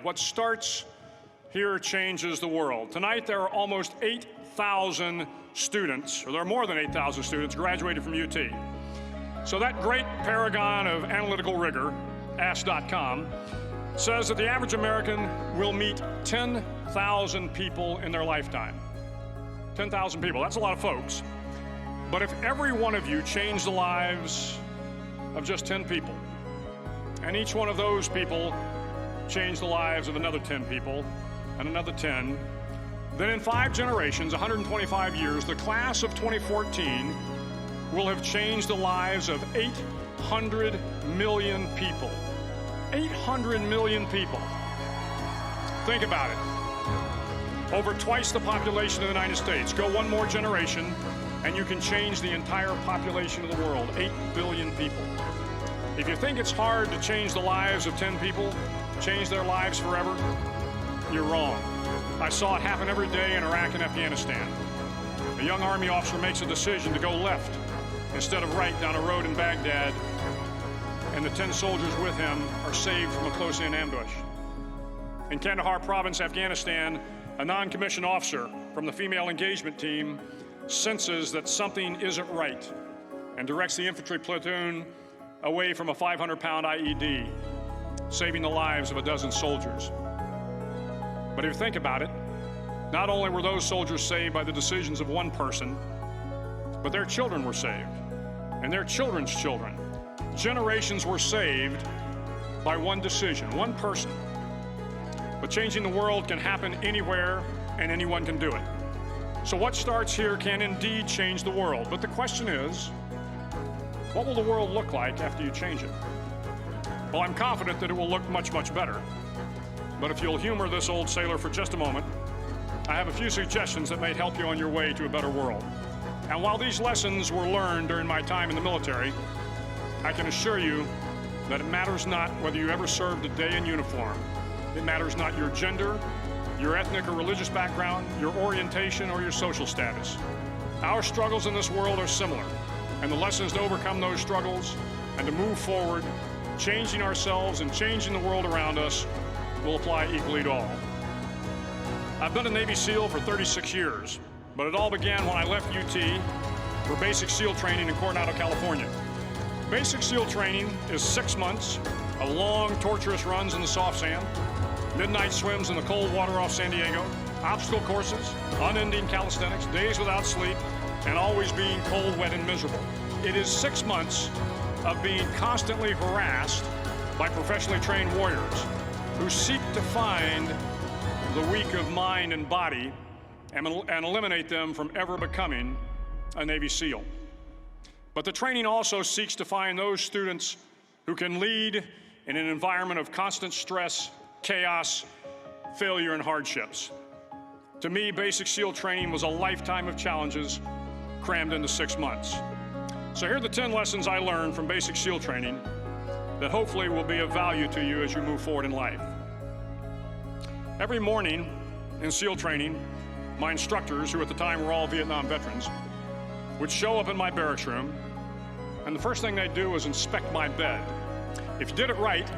What starts here changes the world. Tonight, there are almost 8,000 students, or there are more than 8,000 students graduated from UT. So that great paragon of analytical rigor, Ask.com, says that the average American will meet 10,000 people in their lifetime. 10,000 people, that's a lot of folks. But if every one of you changed the lives of just 10 people, and each one of those people changed the lives of another 10 people, and another 10, then in 5 generations, 125 years, the class of 2014 will have changed the lives of 800 million people. 800 million people. Think about it. Over twice the population of the United States. Go one more generation, and you can change the entire population of the world, 8 billion people. If you think it's hard to change the lives of 10 people, change their lives forever, you're wrong. I saw it happen every day in Iraq and Afghanistan. A young Army officer makes a decision to go left instead of right down a road in Baghdad, and the 10 soldiers with him are saved from a close-in ambush. In Kandahar province, Afghanistan, a non-commissioned officer from the female engagement team senses that something isn't right and directs the infantry platoon away from a 500-pound IED, saving the lives of a dozen soldiers. But if you think about it, not only were those soldiers saved by the decisions of one person, but their children were saved, and their children's children. Generations were saved by one decision, one person. But changing the world can happen anywhere, and anyone can do it. So what starts here can indeed change the world. But the question is, what will the world look like after you change it? Well, I'm confident that it will look much, much better. But if you'll humor this old sailor for just a moment, I have a few suggestions that may help you on your way to a better world. And while these lessons were learned during my time in the military, I can assure you that it matters not whether you ever served a day in uniform. It matters not your gender, your ethnic or religious background, your orientation, or your social status. Our struggles in this world are similar, and the lessons to overcome those struggles and to move forward, changing ourselves and changing the world around us, will apply equally to all. I've been a Navy SEAL for 36 years, but it all began when I left UT for basic SEAL training in Coronado, California. Basic SEAL training is 6 months of long, torturous runs in the soft sand, midnight swims in the cold water off San Diego, obstacle courses, unending calisthenics, days without sleep, and always being cold, wet, and miserable. It is 6 months of being constantly harassed by professionally trained warriors who seek to find the weak of mind and body and eliminate them from ever becoming a Navy SEAL. But the training also seeks to find those students who can lead in an environment of constant stress, chaos, failure, and hardships. To me, basic SEAL training was a lifetime of challenges crammed into 6 months. So here are the 10 lessons I learned from basic SEAL training that hopefully will be of value to you as you move forward in life. Every morning in SEAL training, my instructors, who at the time were all Vietnam veterans, would show up in my barracks room, and the first thing they'd do was inspect my bed. If you did it right,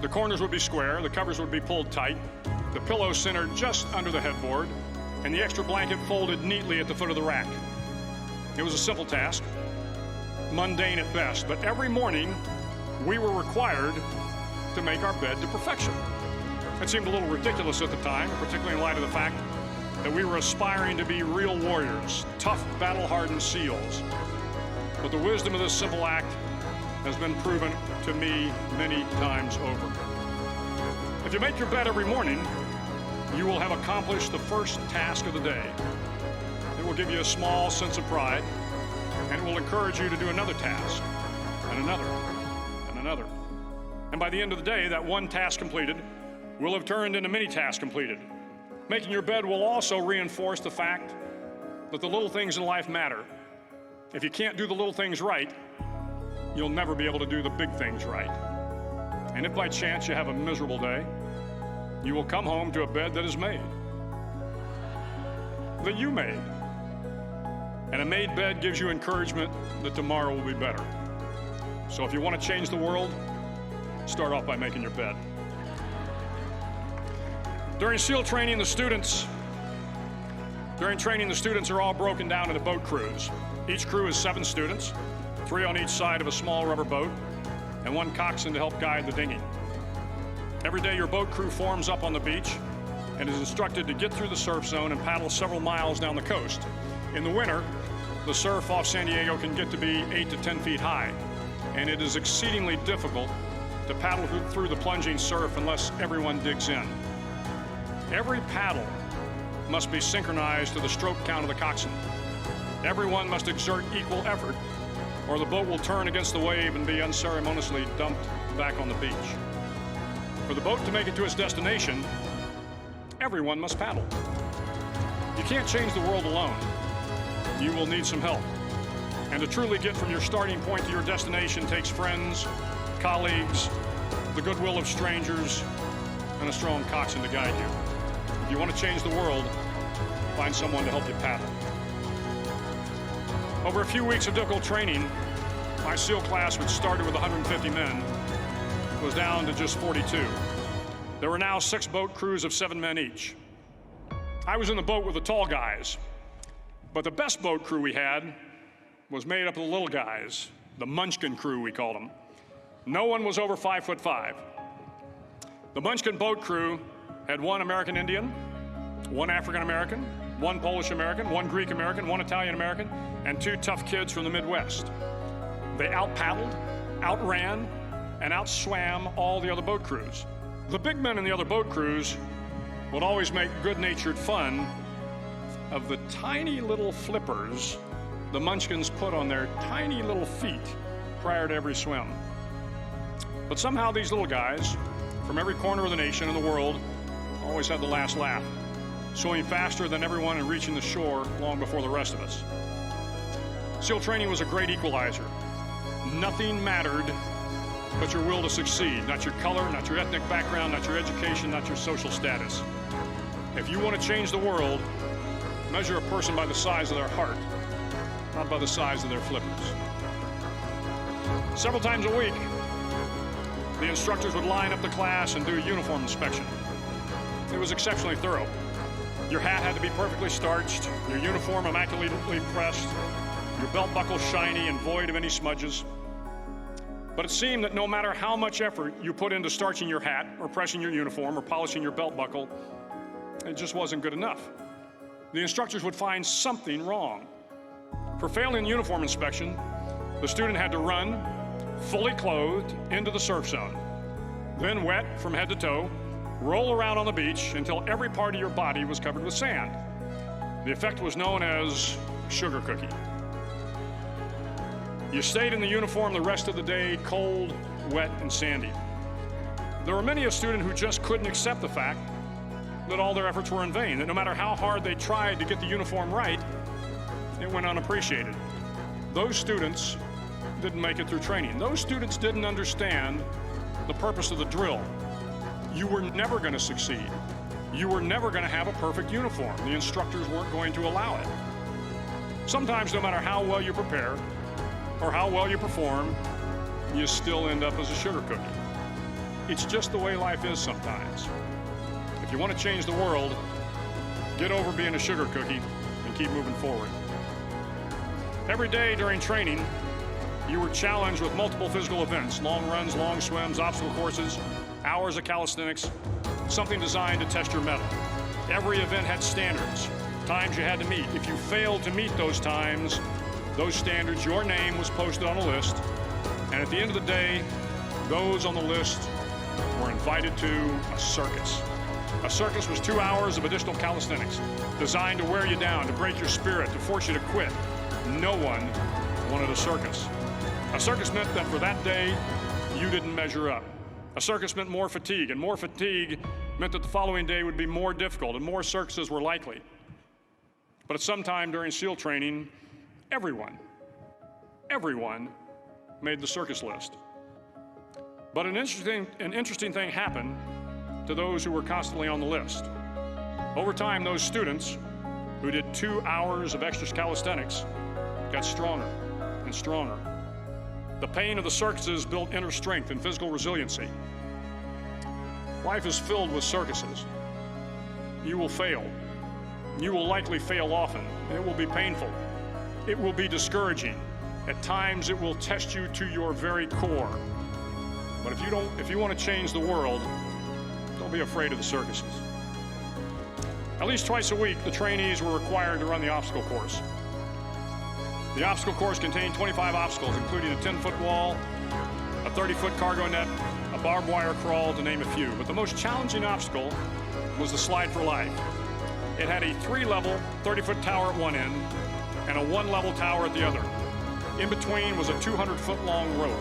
the corners would be square, the covers would be pulled tight, the pillow centered just under the headboard, and the extra blanket folded neatly at the foot of the rack. It was a simple task, mundane at best, but every morning we were required to make our bed to perfection. It seemed a little ridiculous at the time, particularly in light of the fact that we were aspiring to be real warriors, tough, battle-hardened SEALs. But the wisdom of this simple act has been proven to me many times over. If you make your bed every morning, you will have accomplished the first task of the day. It will give you a small sense of pride, and it will encourage you to do another task, and another, and another. And by the end of the day, that one task completed will have turned into many tasks completed. Making your bed will also reinforce the fact that the little things in life matter. If you can't do the little things right, you'll never be able to do the big things right. And if by chance you have a miserable day, you will come home to a bed that is made, that you made. And a made bed gives you encouragement that tomorrow will be better. So if you want to change the world, start off by making your bed. During training, the students are all broken down into boat crews. Each crew is 7 students, 3 on each side of a small rubber boat, and 1 coxswain to help guide the dinghy. Every day, your boat crew forms up on the beach and is instructed to get through the surf zone and paddle several miles down the coast. In the winter, the surf off San Diego can get to be 8 to 10 feet high, and it is exceedingly difficult to paddle through the plunging surf unless everyone digs in. Every paddle must be synchronized to the stroke count of the coxswain. Everyone must exert equal effort, or the boat will turn against the wave and be unceremoniously dumped back on the beach. For the boat to make it to its destination, everyone must paddle. You can't change the world alone. You will need some help. And to truly get from your starting point to your destination takes friends, colleagues, the goodwill of strangers, and a strong coxswain to guide you. If you want to change the world, find someone to help you paddle. Over a few weeks of difficult training, my SEAL class, which started with 150 men, was down to just 42. There were now 6 boat crews of 7 men each. I was in the boat with the tall guys, but the best boat crew we had was made up of the little guys, the Munchkin crew, we called them. No one was over 5'5". The Munchkin boat crew had 1 American Indian, 1 African American, 1 Polish American, 1 Greek American, 1 Italian American, and 2 tough kids from the Midwest. They out-paddled, outran, and outswam all the other boat crews. The big men in the other boat crews would always make good-natured fun of the tiny little flippers the Munchkins put on their tiny little feet prior to every swim. But somehow these little guys from every corner of the nation and the world always had the last laugh, swimming faster than everyone and reaching the shore long before the rest of us. SEAL training was a great equalizer. Nothing mattered but your will to succeed, not your color, not your ethnic background, not your education, not your social status. If you want to change the world, measure a person by the size of their heart, not by the size of their flippers. Several times a week, the instructors would line up the class and do a uniform inspection. It was exceptionally thorough. Your hat had to be perfectly starched, your uniform immaculately pressed, your belt buckle shiny and void of any smudges. But it seemed that no matter how much effort you put into starching your hat or pressing your uniform or polishing your belt buckle, it just wasn't good enough. The instructors would find something wrong. For failing the uniform inspection, the student had to run, fully clothed, into the surf zone, then wet from head to toe, roll around on the beach until every part of your body was covered with sand. The effect was known as sugar cookie. You stayed in the uniform the rest of the day, cold, wet, and sandy. There were many a student who just couldn't accept the fact that all their efforts were in vain, that no matter how hard they tried to get the uniform right, it went unappreciated. Those students didn't make it through training. Those students didn't understand the purpose of the drill. You were never going to succeed. You were never going to have a perfect uniform. The instructors weren't going to allow it. Sometimes, no matter how well you prepare or how well you perform, you still end up as a sugar cookie. It's just the way life is sometimes. If you want to change the world, get over being a sugar cookie and keep moving forward. Every day during training, you were challenged with multiple physical events: long runs, long swims, obstacle courses, hours of calisthenics, something designed to test your mettle. Every event had standards, times you had to meet. If you failed to meet those times, those standards, your name was posted on a list, and at the end of the day, those on the list were invited to a circus. A circus was 2 hours of additional calisthenics, designed to wear you down, to break your spirit, to force you to quit. No one wanted a circus. A circus meant that for that day, you didn't measure up. A circus meant more fatigue, and more fatigue meant that the following day would be more difficult, and more circuses were likely. But at some time during SEAL training, everyone made the circus list. But an interesting thing happened to those who were constantly on the list. Over time, those students who did 2 hours of extra calisthenics got stronger and stronger. The pain of the circuses built inner strength and physical resiliency. Life is filled with circuses. you will fail. You will likely fail often. It will be painful. It will be discouraging. At times, it will test you to your very core. But if you want to change the world, don't be afraid of the circuses. At least twice a week, the trainees were required to run the obstacle course. The obstacle course contained 25 obstacles, including a 10-foot wall, a 30-foot cargo net, a barbed wire crawl, to name a few. But the most challenging obstacle was the slide for life. It had a 3-level, 30-foot tower at one end and a 1-level tower at the other. In between was a 200-foot long rope.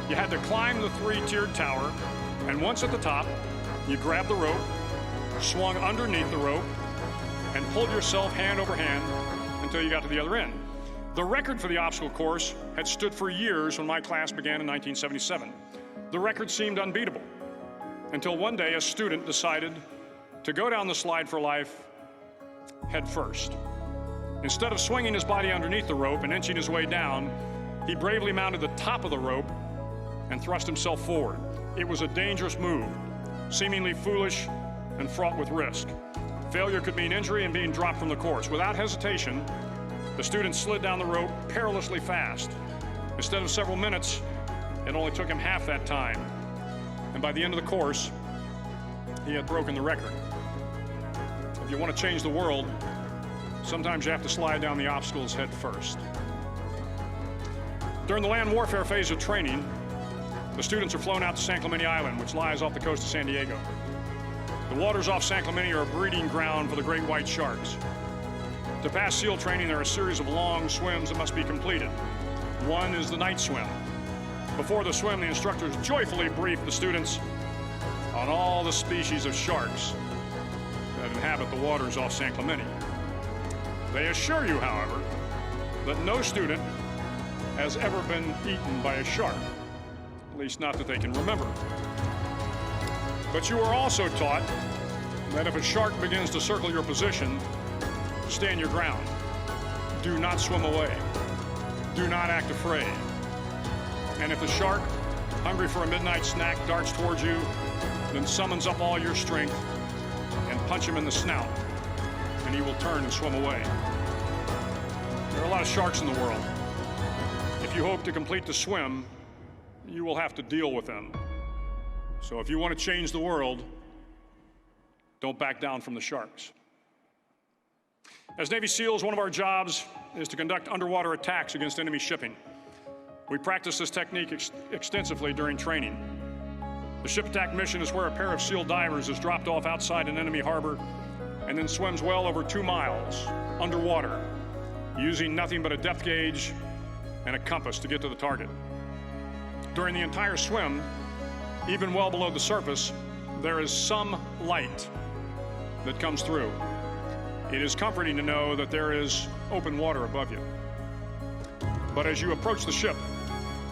You had to climb the 3-tiered tower, and once at the top, you grabbed the rope, swung underneath the rope, and pulled yourself hand over hand until you got to the other end. The record for the obstacle course had stood for years when my class began in 1977. The record seemed unbeatable until one day a student decided to go down the slide for life head first. Instead of swinging his body underneath the rope and inching his way down, he bravely mounted the top of the rope and thrust himself forward. It was a dangerous move, seemingly foolish and fraught with risk. Failure could mean injury and being dropped from the course. Without hesitation, the student slid down the rope perilously fast. Instead of several minutes, it only took him half that time. And by the end of the course, he had broken the record. If you want to change the world, sometimes you have to slide down the obstacles head first. During the land warfare phase of training, the students are flown out to San Clemente Island, which lies off the coast of San Diego. The waters off San Clemente are a breeding ground for the great white sharks. To pass SEAL training, there are a series of long swims that must be completed. One is the night swim. Before the swim, the instructors joyfully brief the students on all the species of sharks that inhabit the waters off San Clemente. They assure you, however, that no student has ever been eaten by a shark, at least not that they can remember. But you are also taught that if a shark begins to circle your position, stand your ground. Do not swim away. Do not act afraid. And if the shark, hungry for a midnight snack, darts towards you, then summons up all your strength and punch him in the snout, and he will turn and swim away. There are a lot of sharks in the world. If you hope to complete the swim, you will have to deal with them. So if you want to change the world, don't back down from the sharks. As Navy SEALs, one of our jobs is to conduct underwater attacks against enemy shipping. We practice this technique extensively during training. The ship attack mission is where a pair of SEAL divers is dropped off outside an enemy harbor and then swims well over 2 miles underwater, using nothing but a depth gauge and a compass to get to the target. During the entire swim, even well below the surface, there is some light that comes through. It is comforting to know that there is open water above you. But as you approach the ship,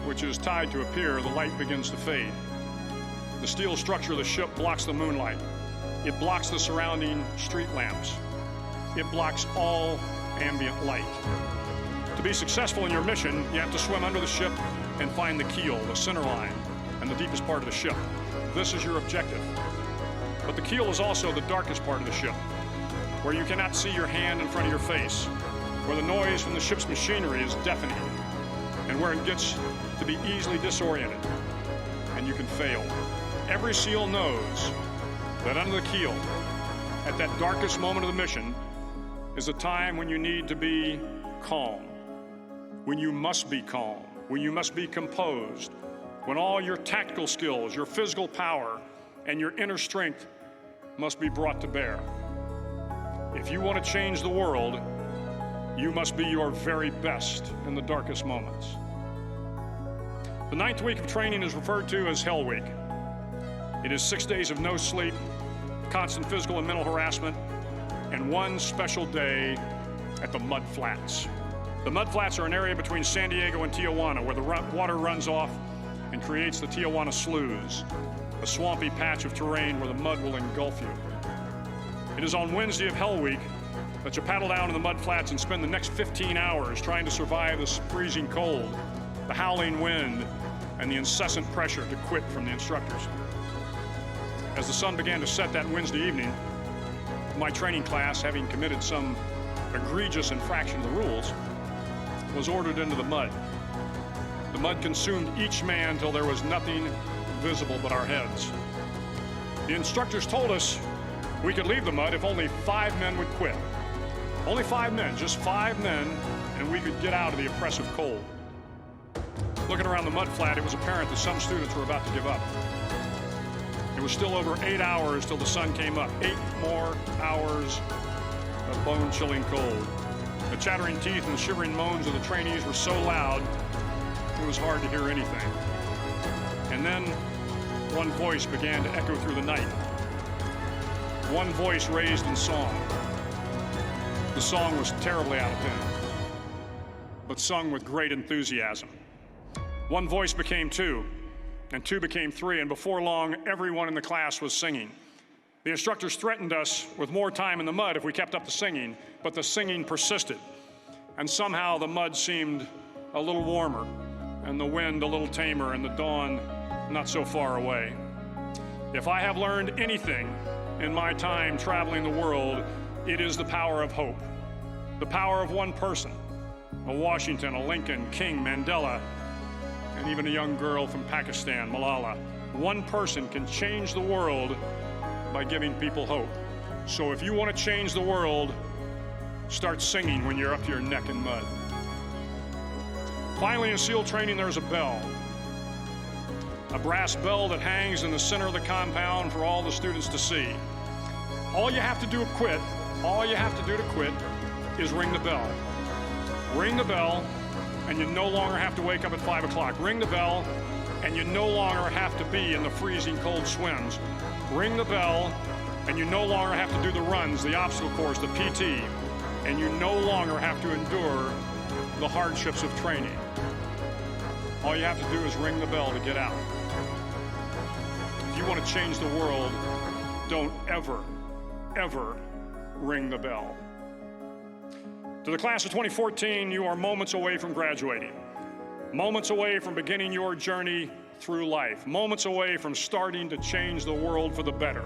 which is tied to a pier, the light begins to fade. The steel structure of the ship blocks the moonlight. It blocks the surrounding street lamps. It blocks all ambient light. To be successful in your mission, you have to swim under the ship and find the keel, the center line, and the deepest part of the ship. This is your objective. But the keel is also the darkest part of the ship, where you cannot see your hand in front of your face, where the noise from the ship's machinery is deafening, and where it gets to be easily disoriented, and you can fail. Every SEAL knows that under the keel, at that darkest moment of the mission, is a time when you need to be calm, when you must be calm, when you must be composed, when all your tactical skills, your physical power, and your inner strength must be brought to bear. If you want to change the world, you must be your very best in the darkest moments. The 9th week of training is referred to as Hell Week. It is 6 days of no sleep, constant physical and mental harassment, and one special day at the Mud Flats. The Mud Flats are an area between San Diego and Tijuana where the water runs off and creates the Tijuana Sloughs, a swampy patch of terrain where the mud will engulf you. It is on Wednesday of Hell Week that you paddle down in the mud flats and spend the next 15 hours trying to survive the freezing cold, the howling wind, and the incessant pressure to quit from the instructors. As the sun began to set that Wednesday evening, my training class, having committed some egregious infraction of the rules, was ordered into the mud. The mud consumed each man till there was nothing visible but our heads. The instructors told us we could leave the mud if only 5 men would quit. Only 5 men, just 5 men, and we could get out of the oppressive cold. Looking around the mud flat, it was apparent that some students were about to give up. It was still over 8 hours till the sun came up. 8 more hours of bone-chilling cold. The chattering teeth and the shivering moans of the trainees were so loud, it was hard to hear anything. And then one voice began to echo through the night. One voice raised in song. The song was terribly out of tune, but sung with great enthusiasm. One voice became 2, and 2 became 3, and before long, everyone in the class was singing. The instructors threatened us with more time in the mud if we kept up the singing, but the singing persisted. And somehow the mud seemed a little warmer, and the wind a little tamer, and the dawn not so far away. If I have learned anything in my time traveling the world, it is the power of hope. The power of one person, a Washington, a Lincoln, King, Mandela, and even a young girl from Pakistan, Malala. One person can change the world by giving people hope. So if you want to change the world, start singing when you're up to your neck in mud. Finally, in SEAL training, there's a bell. A brass bell that hangs in the center of the compound for all the students to see. All you have to do to quit, is ring the bell. Ring the bell, and you no longer have to wake up at 5 o'clock. Ring the bell, and you no longer have to be in the freezing cold swims. Ring the bell, and you no longer have to do the runs, the obstacle course, the PT, and you no longer have to endure the hardships of training. All you have to do is ring the bell to get out. If you want to change the world, don't ever, ever ring the bell. To the class of 2014, you are moments away from graduating, moments away from beginning your journey through life, moments away from starting to change the world for the better.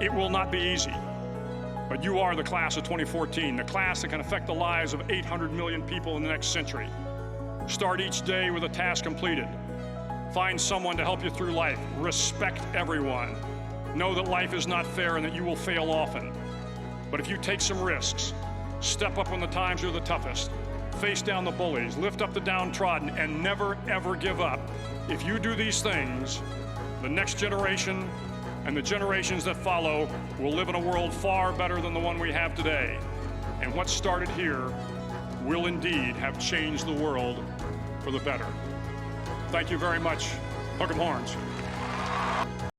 It will not be easy, but you are the class of 2014, the class that can affect the lives of 800 million people in the next century. Start each day with a task completed. Find someone to help you through life. Respect everyone. Know that life is not fair and that you will fail often. But if you take some risks, step up when the times are the toughest, face down the bullies, lift up the downtrodden, and never, ever give up. If you do these things, the next generation and the generations that follow will live in a world far better than the one we have today. And what started here will indeed have changed the world for the better. Thank you very much. Hook 'em horns.